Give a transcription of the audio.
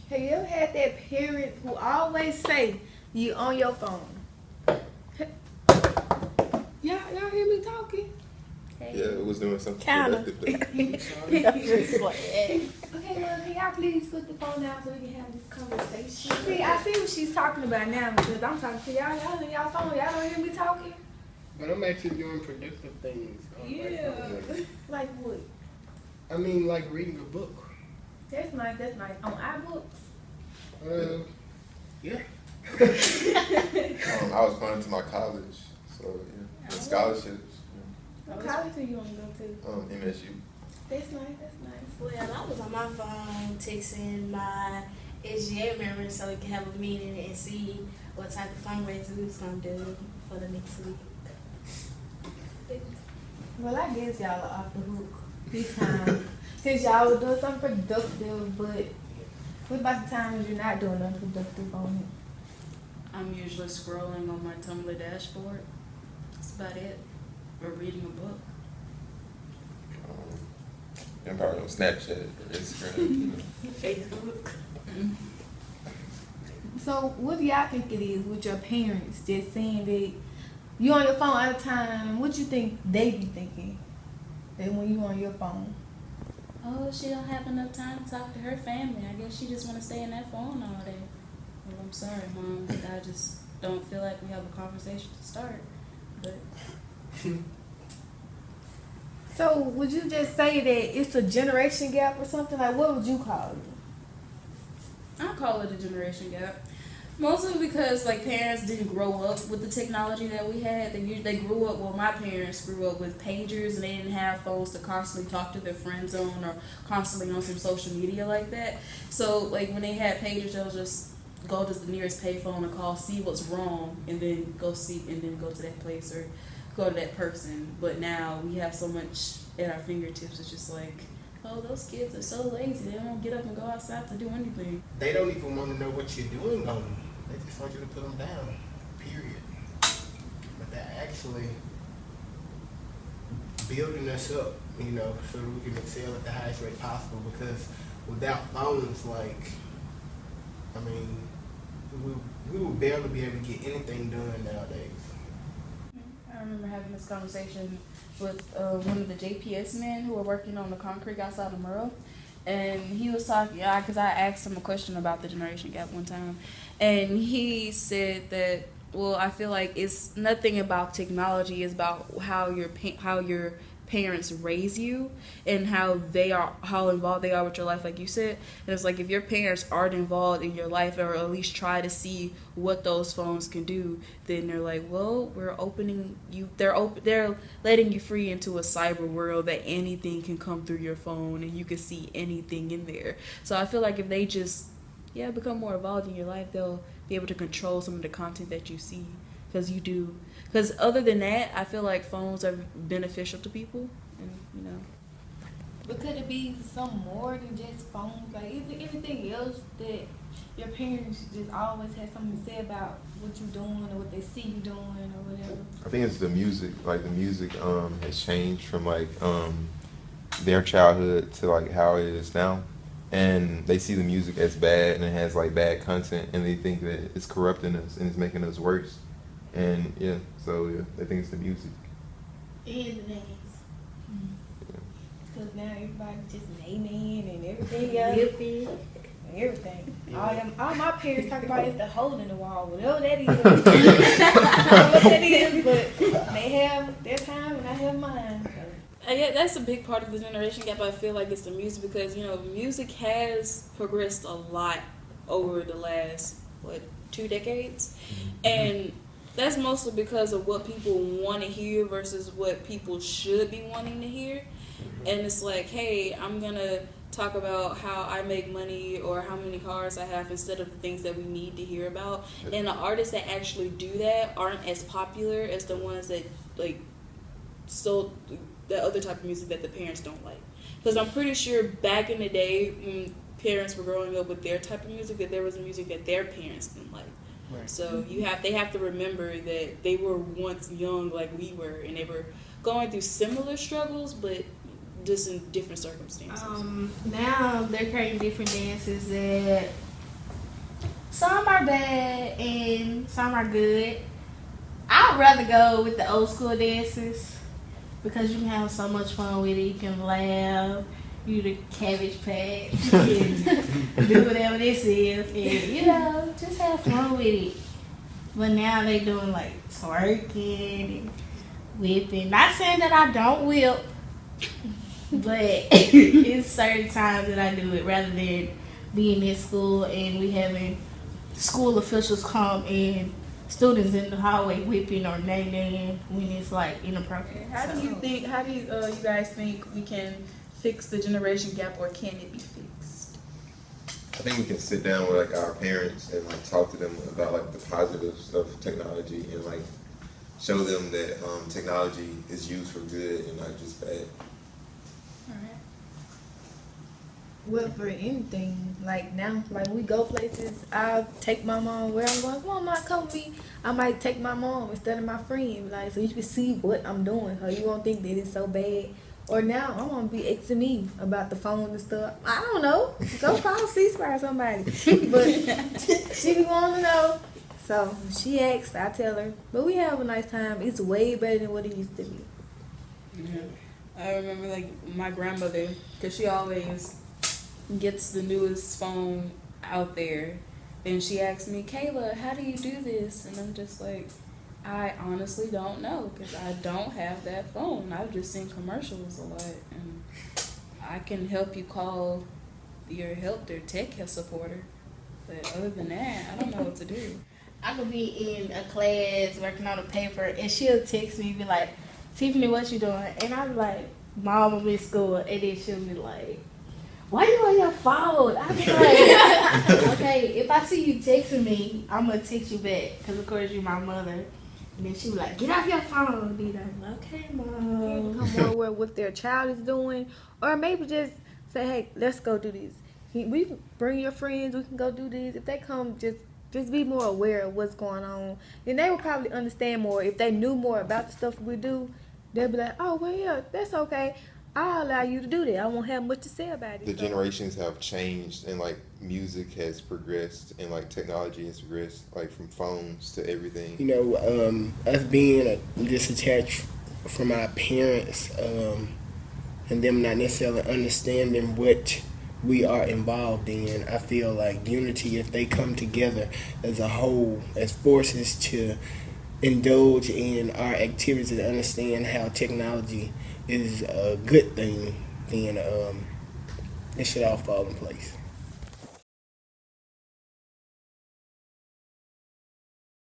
Have you ever had that parent who always say you on your phone? Y'all hear me talking? Yeah, it was doing something Kinda. productive though. Okay, well, can y'all please put the phone down so we can have this conversation? See, I see what she's talking about now because I'm talking to y'all. Y'all in y'all phone. Y'all don't hear me talking? But I'm actually doing productive things. On my phone. Like what? I mean, like reading a book. That's nice. That's nice. On iBooks? Yeah. I was applying to my college, so yeah, the scholarships. What college do you want to go to? MSU. That's nice. That's nice. Well, I was on my phone texting my SGA members so we can have a meeting and see what type of fundraiser we was gonna do for the next week. Well, I guess y'all are off the hook this time. Since y'all were doing something productive, but what about the times you're not doing nothing productive on it? I'm usually scrolling on my Tumblr dashboard. That's about it. Or reading a book. I'm probably on Snapchat or Instagram. Facebook. So what do y'all think it is with your parents just saying that you on your phone all the time? What you think they be thinking that when you on your phone? Oh, she don't have enough time to talk to her family. I guess she just want to stay in that phone all day. Well, I'm sorry, Mom. I just don't feel like we have a conversation to start. But So would you just say that it's a generation gap or something? Like what would you call it? I call it a generation gap. Mostly because like parents didn't grow up with the technology that we had. They grew up. Well, my parents grew up with pagers, and they didn't have phones to constantly talk to their friends on or constantly on some social media like that. So like when they had pagers, they'll just go to the nearest payphone and call, see what's wrong, and then go to that place or go to that person. But now we have so much at our fingertips. It's just like, oh, those kids are so lazy. They don't get up and go outside to do anything. They don't even want to know what you're doing on them. They just want you to put them down. Period. But they're actually building us up, so that we can excel at the highest rate possible. Because without phones, we would barely be able to get anything done nowadays. I remember having this conversation with one of the JPS men who were working on the concrete outside of Murrow. And he was talking, because I asked him a question about the generation gap one time. And he said that, well, I feel like it's nothing about technology. It's about how your parents raise you and how involved they are with your life, like you said. And it's like if your parents aren't involved in your life or at least try to see what those phones can do, then they're like, well, we're opening you. They're letting you free into a cyber world that anything can come through your phone and you can see anything in there. So I feel like if they just become more involved in your life, they'll be able to control some of the content that you see. Because other than that, I feel like phones are beneficial to people, and But could it be some more than just phones? Like, is there anything else that your parents just always have something to say about what you're doing or what they see you doing or whatever? I think it's the music. Like the music has changed from their childhood to how it is now, and they see the music as bad and it has bad content, and they think that it's corrupting us and it's making us worse. And they think it's the music. And the names. Because now everybody's just naming and everything else. And everything. All my parents talk about is the hole in the wall, whatever that is. I don't know what that is, but they have their time and I have mine. So. Yeah, that's a big part of the generation gap. I feel like it's the music because music has progressed a lot over the last 2 decades, and that's mostly because of what people want to hear versus what people should be wanting to hear. And it's like, hey, I'm going to talk about how I make money or how many cars I have instead of the things that we need to hear about. And the artists that actually do that aren't as popular as the ones that, sold the other type of music that the parents don't like. Because I'm pretty sure back in the day when parents were growing up with their type of music, that there was music that their parents didn't like. Right. So they have to remember that they were once young like we were, and they were going through similar struggles, but just in different circumstances. Now they're creating different dances that Some are bad and some are good. I'd rather go with the old school dances because you can have so much fun with it. You can laugh, you the Cabbage Patch, you can do whatever this is, and you know, just have fun with it. But now they doing like twerking and whipping. Not saying that I don't whip, but it's certain times that I do it rather than being in school and we having school officials come and students in the hallway whipping or nay when it's like inappropriate. How do you you guys think we can fix the generation gap, or can it be fixed? I think we can sit down with like our parents and like talk to them about like the positives of technology and like show them that technology is used for good and not just bad. Well, for anything, like now, like we go places, I'll take my mom where I'm going. Come on, mom, come with me. I might take my mom instead of my friend, like, so you can see what I'm doing. Or you won't think that it's so bad. Or now, I'm gonna be asking me about the phone and stuff. I don't know. Go call C-Spire somebody. But she be wanting to know. So she asks, I tell her. But we have a nice time. It's way better than what it used to be. Yeah. I remember like my grandmother, because she always gets the newest phone out there, and she asked me, Kayla, how do you do this? And I'm just like, I honestly don't know, because I don't have that phone. I've just seen commercials a lot, and I can help you call your tech supporter, but other than that, I don't know what to do. I could be in a class working on a paper and she'll text me and be like, Tiffany, what you doing? And I'm like, Mom, I'm in school. And then she'll be like, why you on your phone? I be like, okay, if I see you texting me, I'm going to text you back. Because, of course, you're my mother. And then she be like, get off your phone. And I'm like, okay, Mom. Come more aware what their child is doing. Or maybe just say, hey, let's go do this. We can bring your friends. We can go do this. If they come, just be more aware of what's going on. And they will probably understand more. If they knew more about the stuff we do, they'll be like, oh, well, yeah, that's okay. I'll allow you to do that. I won't have much to say about it. The generations have changed, and like music has progressed, and like technology has progressed, like from phones to everything. You know, us being disattached from our parents, and them not necessarily understanding what we are involved in, I feel like unity, if they come together as a whole, as forces to indulge in our activities and understand how technology is a good thing, then it should all fall in place.